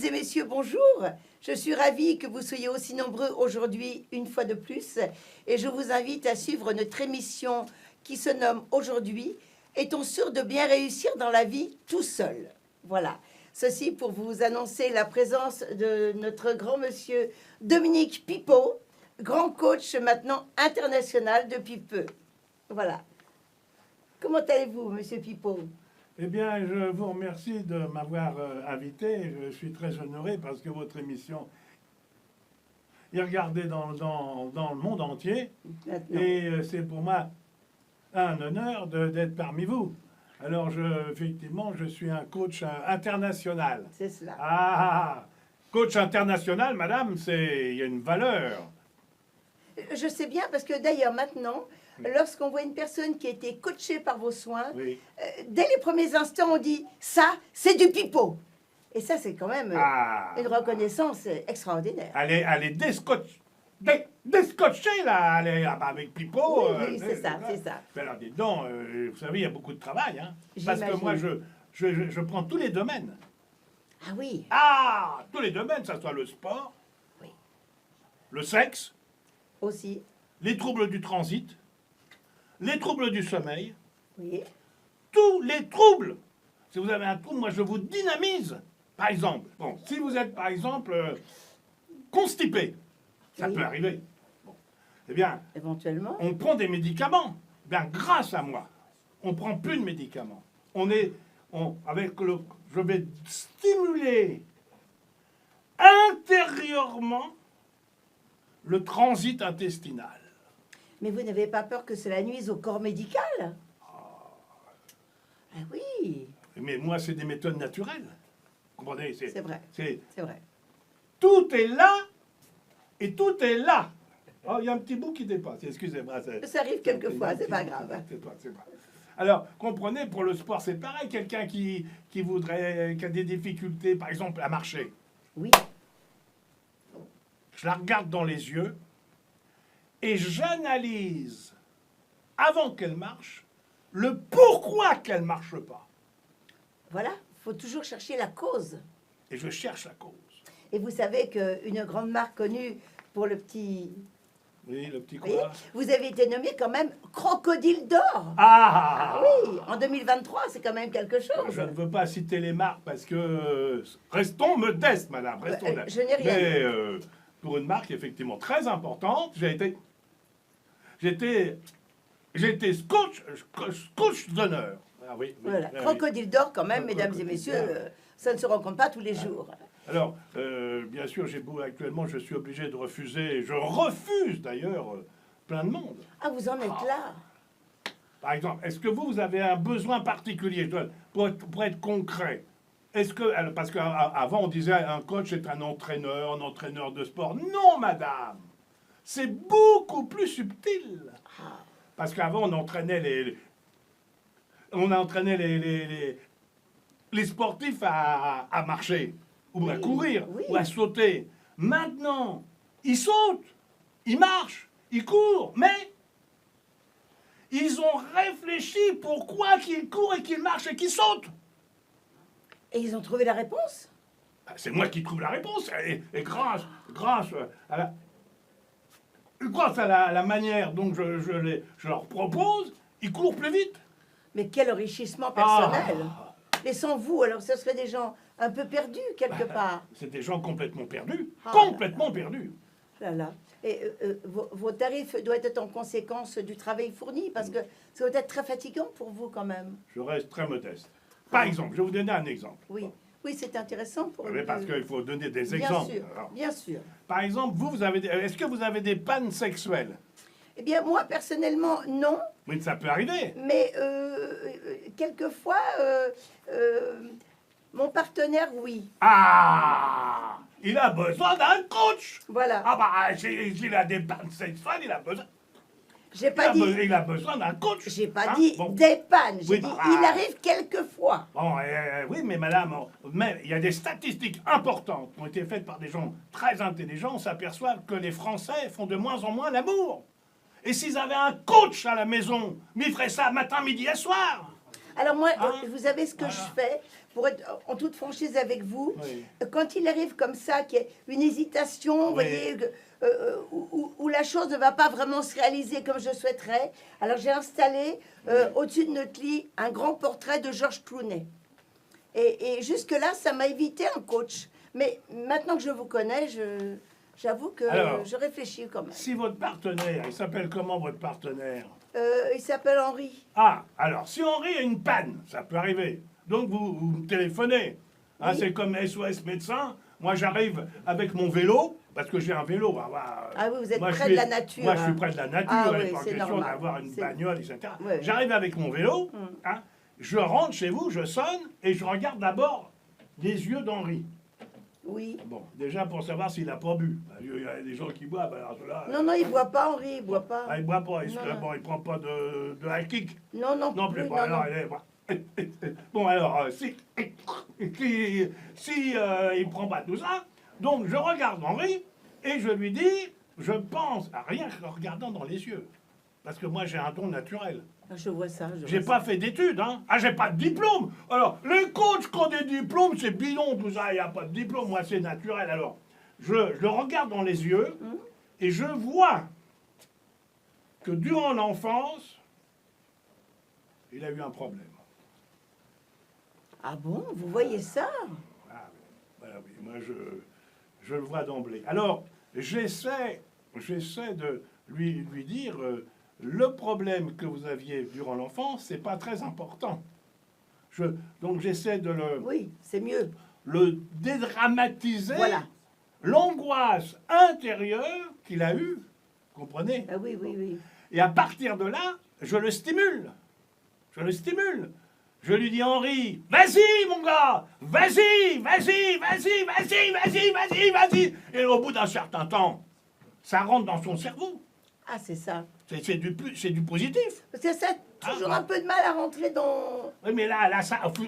et messieurs, bonjour. Je suis ravie que vous soyez aussi nombreux aujourd'hui, une fois de plus. Et je vous invite à suivre notre émission qui se nomme aujourd'hui « Est-on sûr de bien réussir dans la vie tout seul ?» Voilà. Ceci pour vous annoncer la présence de notre grand monsieur Dominique Pipeau, grand coach maintenant international depuis peu. Voilà. Comment allez-vous, monsieur Pipeau ? Eh bien, je vous remercie de m'avoir invité. Je suis très honoré parce que votre émission est regardée dans le monde entier. Maintenant. Et c'est pour moi un honneur d'être parmi vous. Alors, effectivement, je suis un coach international. C'est cela. Ah, coach international, madame, il y a une valeur. Je sais bien, parce que d'ailleurs, maintenant, lorsqu'on voit une personne qui a été coachée par vos soins, Oui. Dès les premiers instants, on dit « ça, c'est du pipeau ». Et ça, c'est quand même une reconnaissance extraordinaire. Elle est descotchée, là. Avec Pipo. Oui, c'est ça, c'est ça. Mais alors, dites donc, vous savez, il y a beaucoup de travail. Hein, parce que J'imagine. moi, je prends tous les domaines. Ah oui, Tous les domaines, que ce soit le sport, Oui. le sexe, aussi. les troubles du transit, les troubles du sommeil, Oui, tous les troubles. Si vous avez un trouble, moi, je vous dynamise. Par exemple, bon, si vous êtes, par exemple, constipé, ça Oui. peut arriver. Bon. Eh bien, éventuellement. on prend des médicaments. Eh bien, grâce à moi, on ne prend plus de médicaments. Je vais stimuler intérieurement le transit intestinal. Mais vous n'avez pas peur que cela nuise au corps médical? Ah oui, Mais moi, c'est des méthodes naturelles. Vous comprenez? c'est vrai, c'est- c'est vrai. Tout est là et tout est là. Oh, il y a un petit bout qui dépasse. Excusez-moi. Ça arrive quelquefois, c'est pas grave. C'est toi, c'est pas. Alors, comprenez, pour le sport, c'est pareil. Quelqu'un qui a des difficultés, par exemple, à marcher. Oui, Je la regarde dans les yeux et j'analyse, avant qu'elle marche, le pourquoi qu'elle ne marche pas. voilà, il faut toujours chercher la cause. Et je cherche la cause. Et vous savez qu'une grande marque connue pour le petit... Oui, le petit Vous voyez, quoi. vous avez été nommé quand même Crocodile d'Or. Ah Oui, en 2023, c'est quand même quelque chose. Je ne veux pas citer les marques parce que restons modestes, madame. Restons modestes. je n'ai rien Mais pour une marque effectivement très importante, j'ai été coach d'honneur. Ah oui. Voilà, ah oui. Crocodile d'Or quand même, mesdames et Crocodile messieurs, d'Or. ça ne se rencontre pas tous les jours. Alors, bien sûr, actuellement, je suis obligé de refuser. Je refuse d'ailleurs plein de monde. Ah, vous en êtes là. Par exemple, est-ce que vous avez un besoin particulier pour être concret? Parce qu'avant on disait un coach est un entraîneur de sport. Non, madame, c'est beaucoup plus subtil. Parce qu'avant on entraînait les sportifs à marcher ou à Oui, courir oui. ou à sauter. Maintenant, ils sautent, ils marchent, ils courent, mais ils ont réfléchi pourquoi qu'ils courent et qu'ils marchent et qu'ils sautent. Et ils ont trouvé la réponse? C'est moi qui trouve la réponse. Et grâce à la manière dont je leur propose, ils courent plus vite. Mais quel enrichissement personnel. Et sans vous, alors ce seraient des gens un peu perdus quelque part. C'est des gens complètement perdus. Ah, Complètement perdus. Là, là. Et vos tarifs doivent être en conséquence du travail fourni, parce que ça doit être très fatigant pour vous quand même. Je reste très modeste. Par exemple, je vais vous donner un exemple. Oui, oui, c'est intéressant pour Mais parce qu'il faut donner des Bien exemples. sûr, Alors, bien sûr. par exemple, est-ce que vous avez des pannes sexuelles? Eh bien, moi, personnellement, non. Oui, ça peut arriver. Mais quelquefois, mon partenaire, oui. Ah! Il a besoin d'un coach! Voilà. Ah bah, s'il a des pannes sexuelles, il a besoin... J'ai pas dit, Il a besoin d'un coach. j'ai pas Hein? dit Bon. des pannes. J'ai Oui, dit, bah, il arrive quelquefois. Bon, oui, mais madame, mais il y a des statistiques importantes qui ont été faites par des gens très intelligents. On s'aperçoit que les Français font de moins en moins l'amour. Et s'ils avaient un coach à la maison, ils feraient ça matin, midi et soir. Alors moi, Hein? vous savez ce que Voilà. je fais pour être en toute franchise avec vous. Oui. Quand il arrive comme ça, qu'il y a une hésitation, vous Oui. voyez, où la chose ne va pas vraiment se réaliser comme je souhaiterais, alors j'ai installé au-dessus de notre lit un grand portrait de George Clooney. Et jusque-là, ça m'a évité un coach. Mais maintenant que je vous connais, j'avoue que Alors, je réfléchis quand même. Si votre partenaire, il s'appelle comment votre partenaire? Il s'appelle Henri. Ah, alors, si Henri a une panne, ça peut arriver. Donc, vous me téléphonez. Hein, Oui. c'est comme SOS médecin. Moi, j'arrive avec mon vélo, parce que j'ai un vélo. Ah oui, vous êtes moi, près de la nature. Moi, je suis hein. près de la nature. Ah il n'est oui, pas c'est question normal. d'avoir une C'est- bagnole, etc. Ouais. J'arrive avec mon vélo. Hum. Hein, je rentre chez vous, je sonne, et je regarde d'abord les yeux d'Henri. Oui. Bon, déjà pour savoir s'il n'a pas bu. Il y a des gens qui boivent, alors ceux-là... Non, non, il ne boit pas, Henri, il ne boit pas. Ah, il boit pas, Non, non. il prend pas de high Non, non, non plus. oui, Bon, non, alors, non. bon, alors, si il prend pas tout ça, donc je regarde Henri et je lui dis, je pense à rien qu'en regardant dans les yeux. Parce que moi, j'ai un don naturel. Ah, je vois ça. J'ai pas fait d'études, hein. Ah, j'ai pas de diplôme. Alors, les coachs qui ont des diplômes, c'est bidon, tout ça. Il n'y a pas de diplôme. Moi, c'est naturel. Alors, je le regarde dans les yeux et je vois que durant l'enfance, il a eu un problème. Ah bon, vous voyez ça? Ah, oui. Voilà, oui. Moi, je le vois d'emblée. Alors, j'essaie de lui dire, le problème que vous aviez durant l'enfance, c'est pas très important. Donc, j'essaie de Oui, c'est mieux. le dédramatiser, Voilà. l'angoisse intérieure qu'il a eue, comprenez? Ah oui, oui, oui. Et à partir de là, je le stimule. Je le stimule. Je lui dis, Henri, vas-y, mon gars, vas-y, vas-y, vas-y, vas-y, vas-y, vas-y, vas-y. Et au bout d'un certain temps, ça rentre dans son cerveau. Ah, c'est ça. C'est du positif. Parce que ça a toujours Ah, un peu de mal à rentrer dans... Oui, mais là, ça rentre.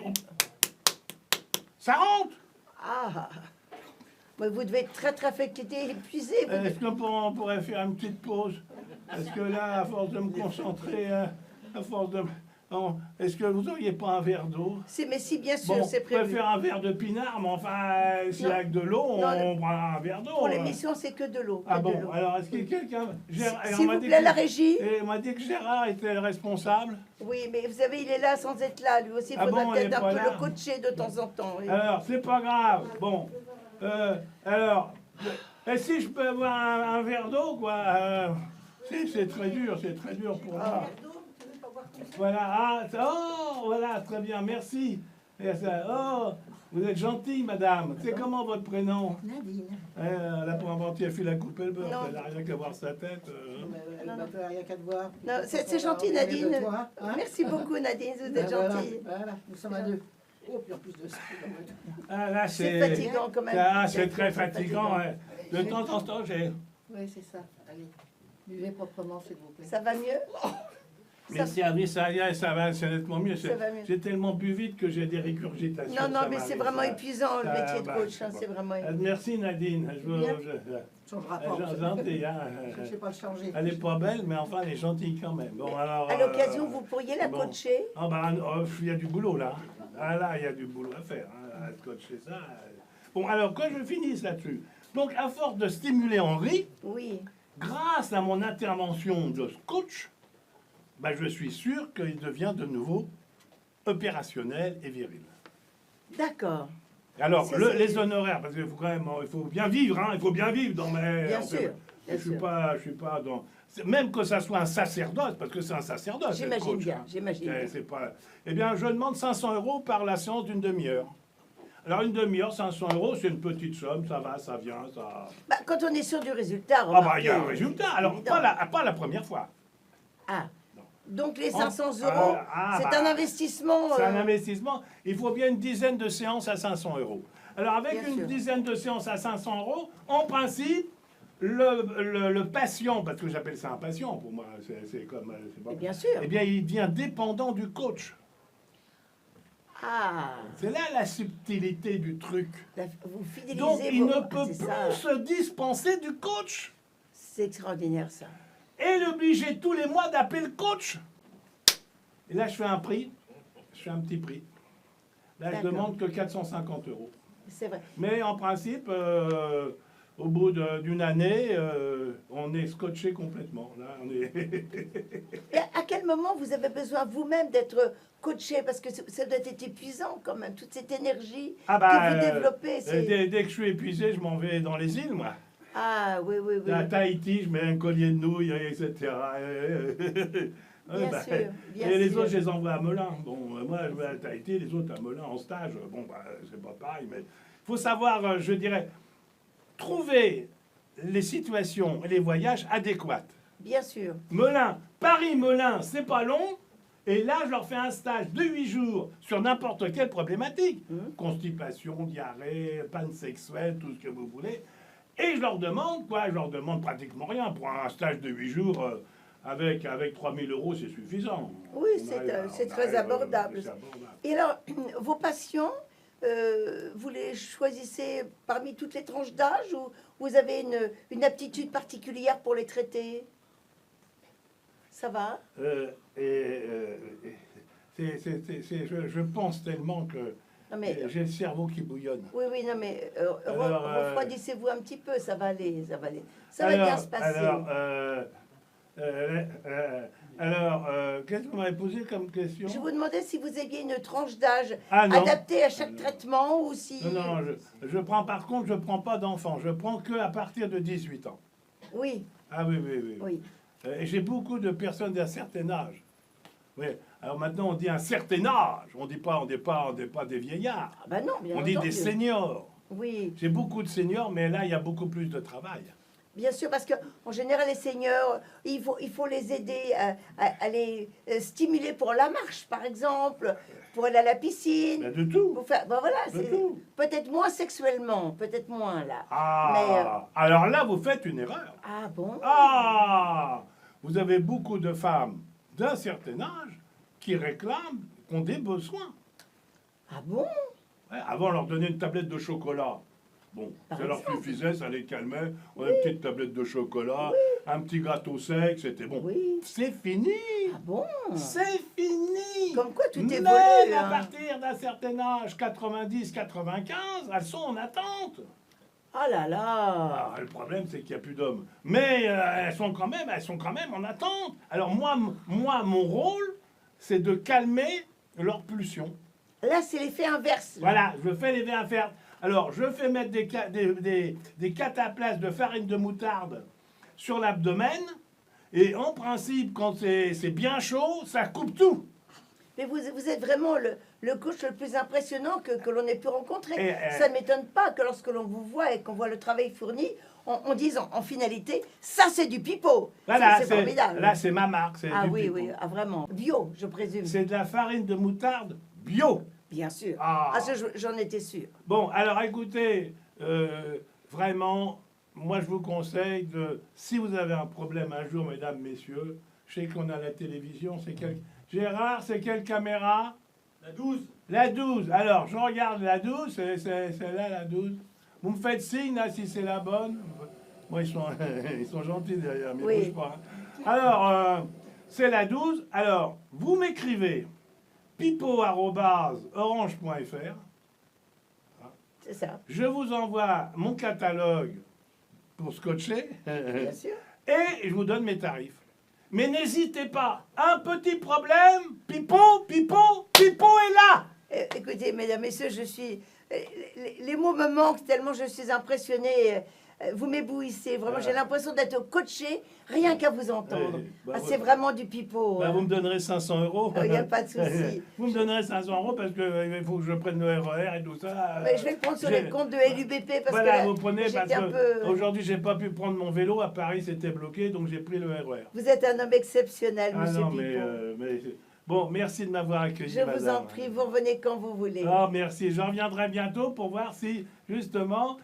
Ah, mais vous devez être très, très fatigué, épuisé. vous devez- Est-ce qu'on pourrait faire une petite pause? Parce que là, à force de me concentrer, à force de... Non, est-ce que vous n'auriez pas un verre d'eau? Mais si, bien sûr, Bon, c'est on pourrait prévu. faire un verre de pinard, mais enfin, s'il y Non. a que de l'eau, Non, on prend un verre d'eau. Pour l'émission, c'est que de l'eau. Ah que de bon, l'eau. alors est-ce que quelqu'un... S'il vous plaît, la régie. Et on m'a dit que Gérard était le responsable. Oui, mais vous savez, il est là sans être là. Lui aussi, il Ah faudra bon, il est peut-être pas un peu là. le coacher de temps en temps. oui. Alors, c'est pas grave. Bon, alors, et si je peux avoir un verre d'eau, quoi c'est très dur pour moi. Voilà, voilà, très bien, merci. Et ça, oh, vous êtes gentille, madame. C'est comment votre prénom? Nadine. Elle a pas inventé, elle fait la coupe, elle beurre, Non. elle n'a rien qu'à voir sa tête. Elle n'a rien qu'à te voir. Non, c'est On va gentil, regarder Nadine. de toi, hein. Merci beaucoup, Nadine. Vous Ben êtes voilà, gentille. Voilà, nous sommes à deux. Oh, puis en plus de ça, Ah, là, C'est fatigant quand même. Ah, c'est très fatigant. Ouais. De temps en temps, j'ai... oui, c'est ça. Allez, buvez proprement, s'il vous plaît. Ça va mieux? Merci à lui, ça va, c'est nettement mieux. Ça va mieux. J'ai tellement bu vite que j'ai des régurgitations. Non, non, ça mais va c'est aller, vraiment ça va. épuisant, le Ça métier de va, coach. hein, bon. c'est vraiment... Merci Nadine. Bien. Changera pas. Gentille, hein. Je ne sais pas le changer. Elle n'est pas belle, mais enfin, elle est gentille quand même. Bon, alors, À l'occasion, vous pourriez la bon. coacher? Ah bah, il y a du boulot là. Ah là, il y a du boulot à faire. Hein. À coacher ça. Bon, alors, que je finisse là-dessus. Donc, à force de stimuler Henri, Oui. grâce à mon intervention de coach, bah, je suis sûr qu'il devient de nouveau opérationnel et viril. D'accord. Alors, Ça, c'est- les honoraires, parce qu'il faut quand même, il faut bien vivre, hein, il faut bien vivre dans mes... Bien sûr, bien Je suis sûr. pas dans... Même que ça soit un sacerdoce, parce que c'est un sacerdoce. être J'imagine coach, bien, hein. j'imagine bien. C'est pas... Eh bien, je demande 500 € par la séance d'une demi-heure. Alors, une demi-heure, 500 €, c'est une petite somme, ça va, ça vient, ça... Bah, quand on est sûr du résultat, Ah bah, il y a un remarquez, résultat. Alors, évident. pas la première fois. Ah. Donc les En- 500 €, ah, c'est bah, un investissement. C'est un investissement. Il faut bien une dizaine de séances à 500 €. Alors, avec Bien une sûr. dizaine de séances à 500 €, en principe, le patient, parce que j'appelle ça un patient pour moi, c'est comme... c'est pas- Et bien sûr. Eh bien, il devient dépendant du coach. Ah. C'est là la subtilité du truc. Vous fidélisez Donc, il vos- ne Ah, peut c'est plus ça. se dispenser du coach. C'est extraordinaire ça. Et l'obliger tous les mois d'appeler le coach. Et là, je fais un prix. Je fais un petit prix. Là, je D'accord. demande que 450 euros. C'est vrai. Mais en principe, au bout d'une année, on est scotché complètement. Là, on est... Et à quel moment vous avez besoin vous-même d'être coaché? Parce que ça doit être épuisant quand même, toute cette énergie Ah que vous développez. dès que je suis épuisé, je m'en vais dans les îles, moi. Ah oui, oui, oui. À Tahiti, je mets un collier de nouilles, etc. Bien sûr, bien et les sûr. autres, je les envoie à Melun. Bon, moi, je vais à Tahiti, les autres à Melun en stage. Bon, c'est pas pareil, mais il faut savoir, je dirais, trouver les situations et les voyages adéquats. Bien sûr. Melun, Paris-Melun, c'est pas long. Et là, je leur fais un stage de 8 jours sur n'importe quelle problématique. Constipation, diarrhée, panne sexuelle, tout ce que vous voulez. Et je leur demande, quoi? Je leur demande pratiquement rien. Pour un stage de 8 jours, avec 3 000 euros, c'est suffisant. Oui, On c'est arrive c'est on très arrive, abordable. c'est abordable. Et alors, vos patients, vous les choisissez parmi toutes les tranches d'âge ou vous avez une aptitude particulière pour les traiter? Ça va? Je pense tellement que Non mais, j'ai le cerveau qui bouillonne. oui, oui, non mais, Alors, refroidissez-vous un petit peu, ça va aller, ça va aller. Ça va bien se passer. Qu'est-ce que vous m'avez posé comme question? Je vous demandais si vous aviez une tranche d'âge Ah non. adaptée à chaque traitement ou si... Non, je prends par contre, je prends pas d'enfants. Je prends que à partir de 18 ans. Oui, Ah oui, oui, oui. oui. Et j'ai beaucoup de personnes d'un certain âge. Oui. Alors maintenant, on dit un certain âge. On dit pas des vieillards. Ah ben non, bien On dit entendu. des seniors. Oui, J'ai beaucoup de seniors, mais là, il y a beaucoup plus de travail. bien sûr, parce qu'en général, les seniors, il faut les aider à les stimuler pour la marche, par exemple, pour aller à la piscine. Mais de tout. Pour faire, ben voilà, De c'est tout. peut-être moins sexuellement, peut-être moins là. Ah, alors là, vous faites une erreur. Ah bon? Ah, vous avez beaucoup de femmes d'un certain âge qui réclament, qui ont des besoins. Ah bon? Ouais, avant, on leur donnait une tablette de chocolat. Bon, Par ça leur exemple. suffisait, ça les calmait. On a une petite tablette de chocolat, un petit gâteau sec, c'était bon. Oui. C'est fini. Ah bon? C'est fini. Comme quoi tout évolue, Même à hein. partir d'un certain âge, 90, 95, elles sont en attente. Ah là là! Ah, le problème, c'est qu'il n'y a plus d'hommes. Mais elles sont quand même en attente. Alors moi, mon rôle, c'est de calmer leur pulsion. Là, c'est l'effet inverse. Voilà, je fais les verres à faire. Alors, je fais mettre des cataplasmes de farine de moutarde sur l'abdomen. Et en principe, quand c'est bien chaud, ça coupe tout. Mais vous êtes vraiment le coach le plus impressionnant que l'on ait pu rencontrer. Et, Ça ne m'étonne pas que lorsque l'on vous voit et qu'on voit le travail fourni, on dise en finalité, ça c'est du pipeau. Voilà, C'est formidable. là, c'est ma marque. C'est Ah du oui, pipeau. oui, ah, vraiment. Bio, je présume. C'est de la farine de moutarde bio. Bien sûr. Ah. Ah, ça, j'en étais sûr. Bon, alors écoutez, vraiment, moi je vous conseille si vous avez un problème un jour, mesdames, messieurs, je sais qu'on a la télévision, Gérard, c'est quelle caméra? La 12. La 12. Alors, je regarde la 12, c'est là la 12. Vous me faites signe là si c'est la bonne. Moi, ils sont gentils derrière, mais Oui. bougent pas. Hein. Alors, c'est la 12. Alors, vous m'écrivez pipo@orange.fr. C'est ça, Je vous envoie mon catalogue pour scotcher bien sûr. et je vous donne mes tarifs. Mais n'hésitez pas, un petit problème, Pipo est là. Écoutez, mesdames, messieurs, je suis... Les mots me manquent tellement je suis impressionnée. Vous m'éblouissez. Vraiment, j'ai l'impression d'être coachée rien qu'à vous entendre. Bah, Ah, c'est vraiment du pipeau. Bah, vous me donnerez 500 euros. Il n'y a pas de souci. Vous me donnerez 500 euros parce qu'il faut que je prenne le RER et tout ça. Mais je vais le prendre sur les comptes de LUBP parce Voilà, que là, vous prenez parce j'étais un que peu... aujourd'hui j'ai pas pu prendre mon vélo à Paris, c'était bloqué, donc j'ai pris le RER. Vous êtes un homme exceptionnel, Ah monsieur non, Pipo. bon, merci de m'avoir accueilli. Je vous madame. en prie, vous revenez quand vous voulez. Ah, merci. Je reviendrai bientôt pour voir si, justement,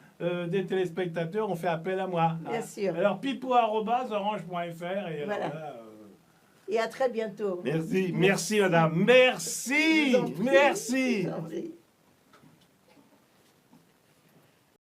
des téléspectateurs ont fait appel à moi. Bien sûr. Alors, pipo@orange.fr. Et Voilà. alors là, Et à très bientôt. merci, madame. Merci, Je vous en prie. merci. Je vous en prie.